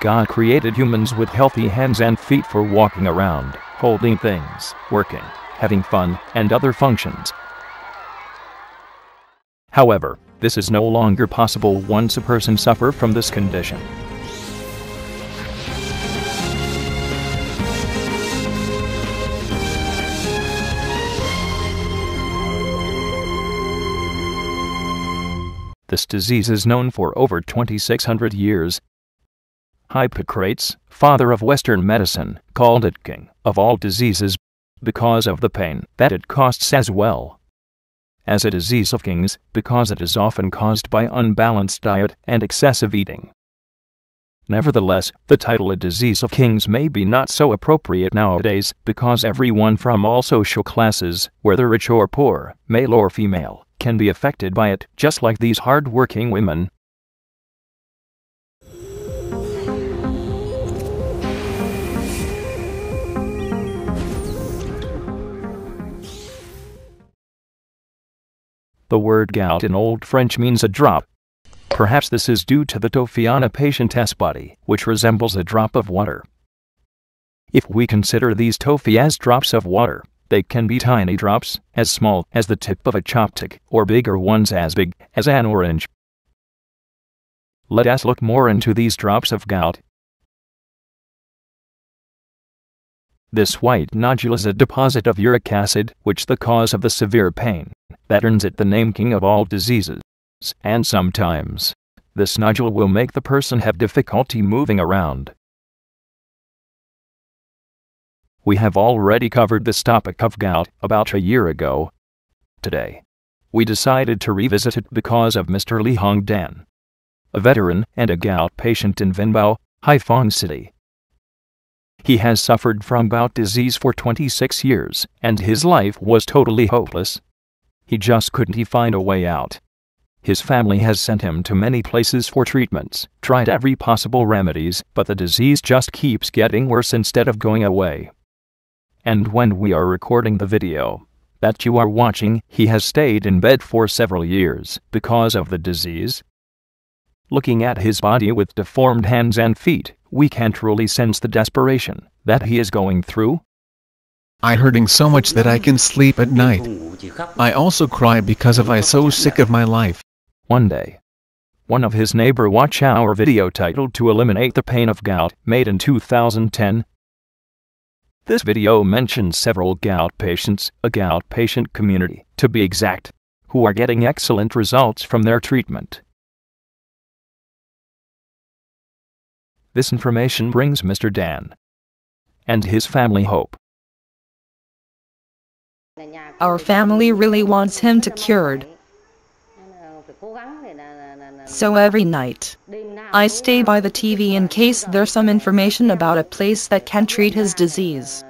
God created humans with healthy hands and feet for walking around, holding things, working, having fun, and other functions. However, this is no longer possible once a person suffers from this condition. This disease is known for over 2,600 years. Hippocrates, father of Western medicine, called it king of all diseases because of the pain that it causes as well as a disease of kings, because it is often caused by unbalanced diet and excessive eating. Nevertheless, the title "a disease of kings" may be not so appropriate nowadays, because everyone from all social classes, whether rich or poor, male or female, can be affected by it, just like these hard-working women. The word gout in Old French means a drop. Perhaps this is due to the toffee on a patient's body, which resembles a drop of water. If we consider these toffee as drops of water, they can be tiny drops, as small as the tip of a chopstick, or bigger ones as big as an orange. Let us look more into these drops of gout. This white nodule is a deposit of uric acid, which is the cause of the severe pain that earns it the name king of all diseases. And sometimes, this nodule will make the person have difficulty moving around. We have already covered this topic of gout about a year ago. Today, we decided to revisit it because of Mr. Li Hongdan, a veteran and a gout patient in Venbao, Haiphong City. He has suffered from gout disease for 26 years, and his life was totally hopeless. He just couldn't find a way out. His family has sent him to many places for treatments, tried every possible remedies, but the disease just keeps getting worse instead of going away. And when we are recording the video that you are watching, he has stayed in bed for several years because of the disease. Looking at his body with deformed hands and feet, we can truly sense the desperation that he is going through. I'm hurting so much that I can sleep at night. I also cry because I'm so sick of my life. One day, one of his neighbor watched our video titled "To Eliminate the Pain of Gout," made in 2010. This video mentions several gout patients, a gout patient community, to be exact, who are getting excellent results from their treatment. This information brings Mr. Dan and his family hope. Our family really wants him to cured. So every night, I stay by the TV in case there's some information about a place that can treat his disease.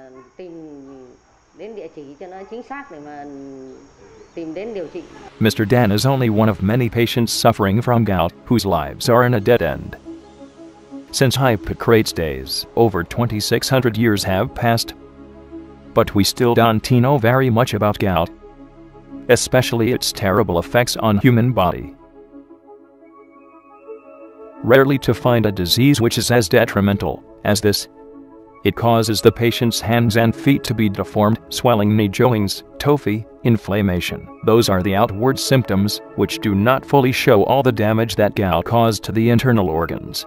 Mr. Dan is only one of many patients suffering from gout whose lives are in a dead end. Since Hippocrates' days, over 2,600 years have passed. But we still don't know very much about gout, especially its terrible effects on human body. Rarely to find a disease which is as detrimental as this. It causes the patient's hands and feet to be deformed, swelling knee joints, toffee, inflammation. Those are the outward symptoms, which do not fully show all the damage that gout caused to the internal organs.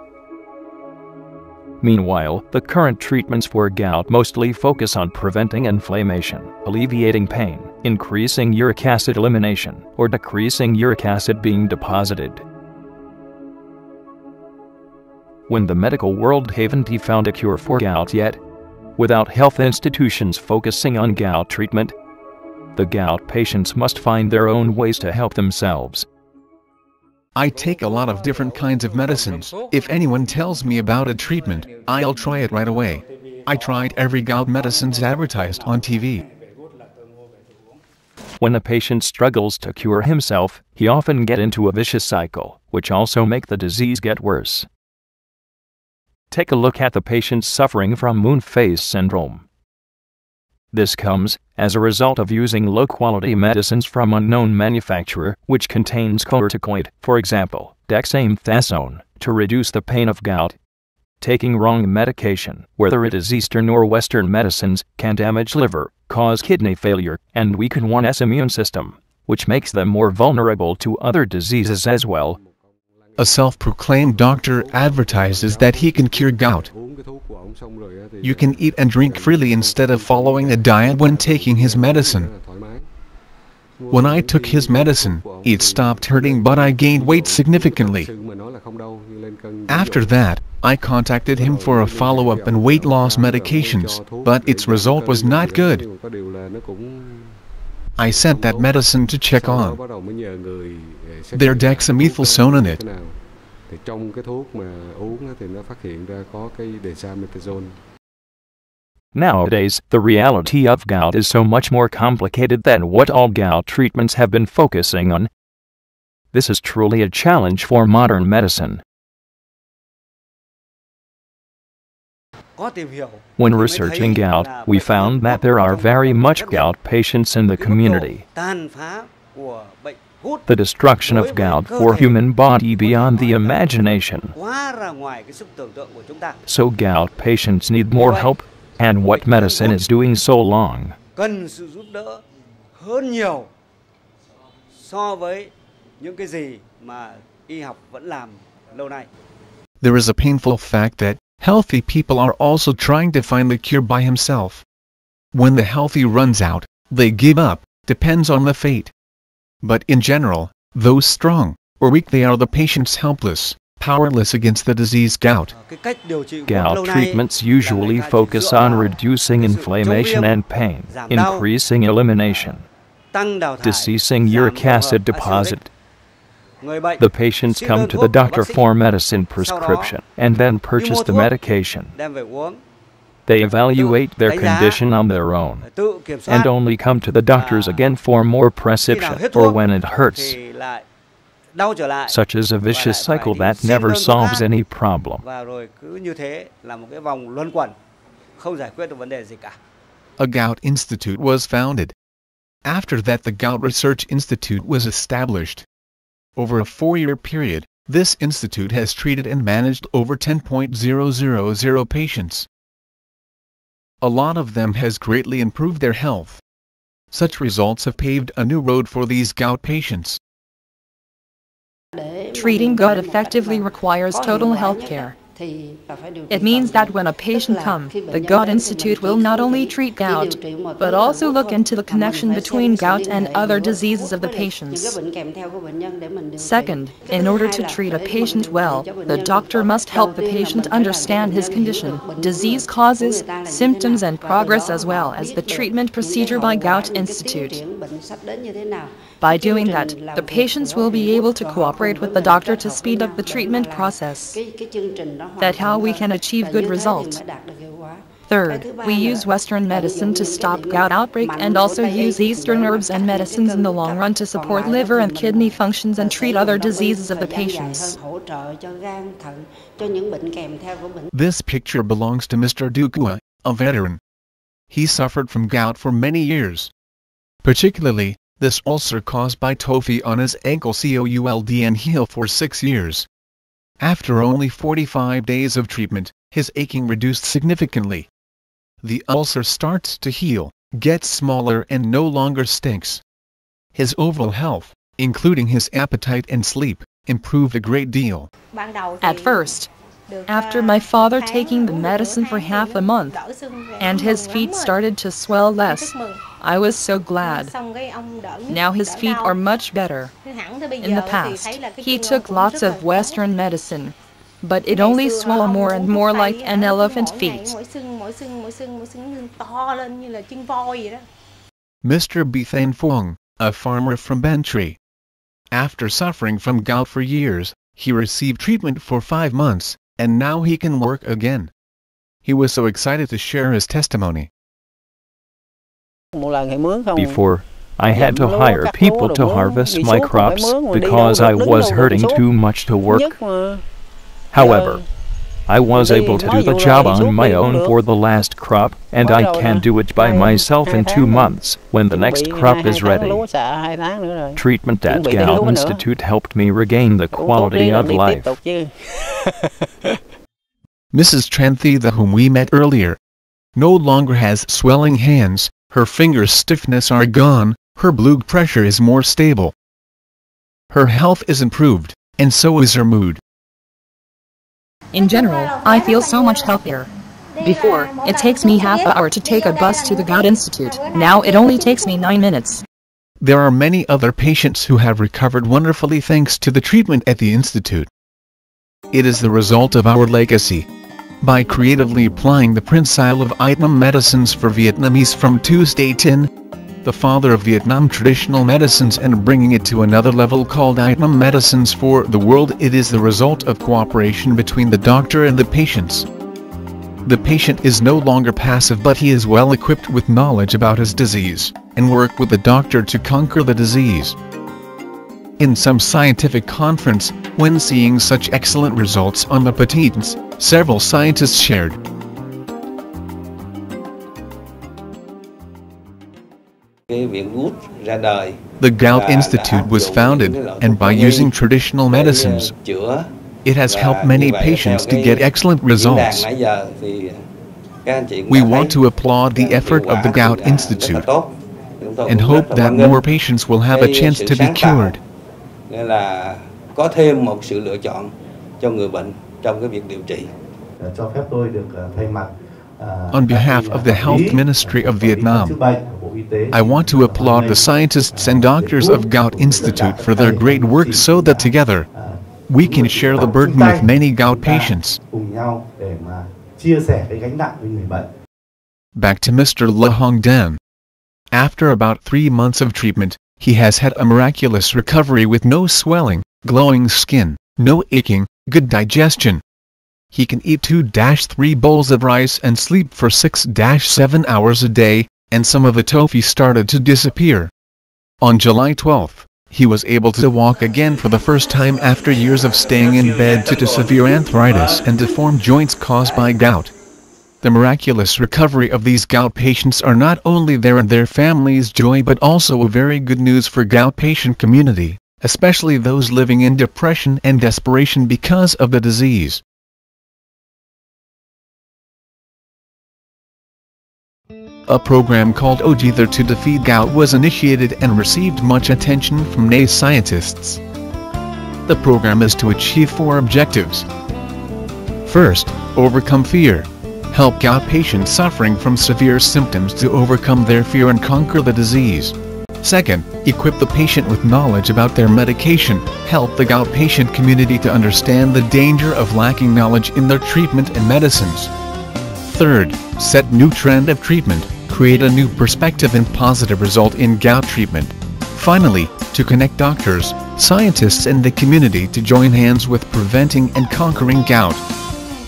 Meanwhile, the current treatments for gout mostly focus on preventing inflammation, alleviating pain, increasing uric acid elimination, or decreasing uric acid being deposited. When the medical world haven't found a cure for gout yet, without health institutions focusing on gout treatment, the gout patients must find their own ways to help themselves. I take a lot of different kinds of medicines. If anyone tells me about a treatment, I'll try it right away. I tried every gout medicines advertised on TV. When a patient struggles to cure himself, he often gets into a vicious cycle, which also makes the disease get worse. Take a look at the patient suffering from moon face syndrome. This comes as a result of using low-quality medicines from unknown manufacturer, which contains corticoid, for example, dexamethasone, to reduce the pain of gout. Taking wrong medication, whether it is Eastern or Western medicines, can damage liver, cause kidney failure, and weaken one's immune system, which makes them more vulnerable to other diseases as well. A self-proclaimed doctor advertises that he can cure gout. You can eat and drink freely instead of following a diet when taking his medicine. When I took his medicine, it stopped hurting, but I gained weight significantly. After that, I contacted him for a follow-up and weight loss medications, but its result was not good. I sent that medicine to check on their dexamethasone. Nowadays, the reality of gout is so much more complicated than what all gout treatments have been focusing on. This is truly a challenge for modern medicine. When researching gout, we found that there are very much gout patients in the community. The destruction of gout for human body beyond the imagination. So gout patients need more help, and what medicine is doing so long? There is a painful fact that healthy people are also trying to find the cure by himself. When the healthy runs out, they give up, depends on the fate. But in general, those strong or weak, they are the patients helpless, powerless against the disease gout. Gout treatments usually focus on reducing inflammation and pain, increasing elimination, deceasing uric acid deposit. The patients come to the doctor for medicine prescription and then purchase the medication. They evaluate their condition on their own and only come to the doctors again for more prescription or when it hurts. Such is a vicious cycle that never solves any problem. A gout institute was founded. After that, the Gout Research Institute was established. Over a 4-year period, this institute has treated and managed over 10,000 patients. A lot of them has greatly improved their health. Such results have paved a new road for these gout patients. Treating gout effectively requires total health care. It means that when a patient comes, the Gout Institute will not only treat gout, but also look into the connection between gout and other diseases of the patients. Second, in order to treat a patient well, the doctor must help the patient understand his condition, disease causes, symptoms and progress, as well as the treatment procedure by Gout Institute. By doing that, the patients will be able to cooperate with the doctor to speed up the treatment process. That's how we can achieve good results. Third, we use Western medicine to stop gout outbreak and also use Eastern herbs and medicines in the long run to support liver and kidney functions and treat other diseases of the patients. This picture belongs to Mr. Dukua, a veteran. He suffered from gout for many years. Particularly, this ulcer caused by toffee on his ankle could and heal for 6 years. After only 45 days of treatment, his aching reduced significantly. The ulcer starts to heal, gets smaller and no longer stinks. His overall health, including his appetite and sleep, improved a great deal. At first, after my father taking the medicine for half a month, and his feet started to swell less, I was so glad. Now his feet are much better. In the past, he took lots of Western medicine, but it only swelled more and more like an elephant feet. Mr. Bethan Phuong, a farmer from Bantry. After suffering from gout for years, he received treatment for 5 months, and now he can work again. He was so excited to share his testimony. Before, I had to hire people to harvest my crops because I was hurting too much to work. However, I was able to do the job on my own for the last crop, and I can do it by myself in 2 months when the next crop is ready. Treatment at Gout Institute helped me regain the quality of life. Mrs. Tranthitha, whom we met earlier, no longer has swelling hands, her fingers' stiffness are gone, her blood pressure is more stable. Her health is improved, and so is her mood. In general, I feel so much healthier. Before, it takes me half an hour to take a bus to the Gout Institute. Now it only takes me 9 minutes. There are many other patients who have recovered wonderfully thanks to the treatment at the Institute. It is the result of our legacy. By creatively applying the principle of item medicines for Vietnamese from Tuesday Tin, the father of Vietnam traditional medicines, and bringing it to another level called item medicines for the world, it is the result of cooperation between the doctor and the patients. The patient is no longer passive, but he is well equipped with knowledge about his disease, and work with the doctor to conquer the disease. In some scientific conference, when seeing such excellent results on the patients, several scientists shared. The Gout Institute was founded, and by using traditional medicines, it has helped many patients to get excellent results. We want to applaud the effort of the Gout Institute, and hope that more patients will have a chance to be cured. On behalf of the Health Ministry of Vietnam, I want to applaud the scientists and doctors of Gout Institute for their great work so that together, we can share the burden with many gout patients. Back to Mr. Le Hong Dan. After about 3 months of treatment, he has had a miraculous recovery with no swelling, glowing skin, no aching, good digestion. He can eat 2-3 bowls of rice and sleep for 6-7 hours a day, and some of the tofu started to disappear. On July 12th, he was able to walk again for the first time after years of staying in bed due to severe arthritis and deformed joints caused by gout. The miraculous recovery of these gout patients are not only their and their families' joy but also a very good news for gout patient community, especially those living in depression and desperation because of the disease. A program called Ojither to defeat gout was initiated and received much attention from NAE scientists. The program is to achieve 4 objectives. First, overcome fear. Help gout patients suffering from severe symptoms to overcome their fear and conquer the disease. Second, equip the patient with knowledge about their medication. Help the gout patient community to understand the danger of lacking knowledge in their treatment and medicines. Third, set new trend of treatment, create a new perspective and positive result in gout treatment. Finally, to connect doctors, scientists and the community to join hands with preventing and conquering gout.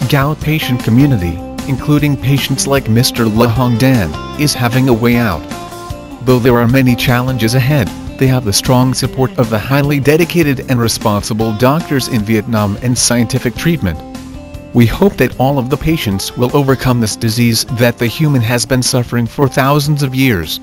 Gout patient community, including patients like Mr. Le Hong Dan, is having a way out. Though there are many challenges ahead, they have the strong support of the highly dedicated and responsible doctors in Vietnam and scientific treatment. We hope that all of the patients will overcome this disease that the human has been suffering for thousands of years.